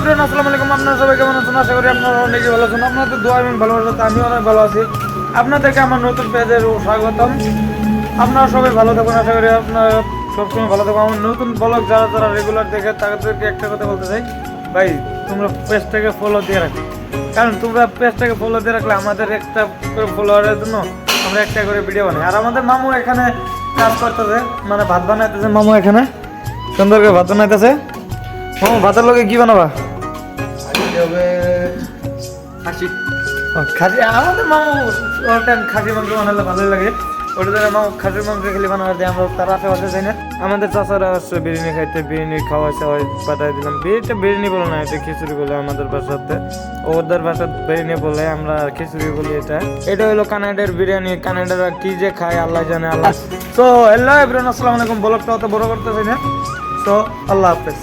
Everyone, আসসালামু আলাইকুম। আপনারা সবাই কেমন আছেন? আশা করি আপনারা অনেকই ভালো আছেন। আপনাদের দোয়া এবং ভালোবাসাতে আমি অনেক ভালো আছি। আপনাদেরকে আমার নতুন পেজের স্বাগতম। আপনারা সবাই ভালো থাকুন, আশা করি আপনারা সবসময় ভালো থাকুন। আমার নতুন ব্লগ যারা রেগুলার দেখে তাদেরকে একটা কথা বলতে চাই, ভাই তোমরা পেজটাকে ফলো দিয়ে রাখো। কারণ তোমরা পেজটাকে ফলো দিয়ে রাখলে আমাদের একটা করে ফলোয়ারের জন্য আমরা একটা করে ভিডিও বানাই। আর আমাদের মামু এখানে কাজ করতেছে, মানে ভাত বানাইতেছে। মামু এখানে সুন্দর করে ভাত বানাইতেছে। মামু ভাতের লগে কি বানাবা? খাসি। আমাদের মামু অল টাইম খাসি মাংস বানালে ভালোই লাগে। ওটা ধরে মামু খাসির মাংস খেলে বানাবে দিয়ে আমরা তার আশেপাশে যাই না। আমাদের চাচারা আসছে বিরিয়ানি খাইতে, বিরিয়ানি খাওয়াইছে, হয় পাঠাই দিলাম। বিরিয়ানি বলে না, এটা খিচুড়ি বলে আমাদের বাসাতে। ওদের বাসার বিরিয়ানি বলে, আমরা খিচুড়ি বলি। এটা হলো কানাডার বিরিয়ানি। কানাডারা কি যে খায় আল্লাহ জানে। আল্লাহ। সো হ্যালো এভরিওয়ান, আসসালামু আলাইকুম। ব্লগটা অত বড় করতেছি না। সো আল্লাহ হাফেজ।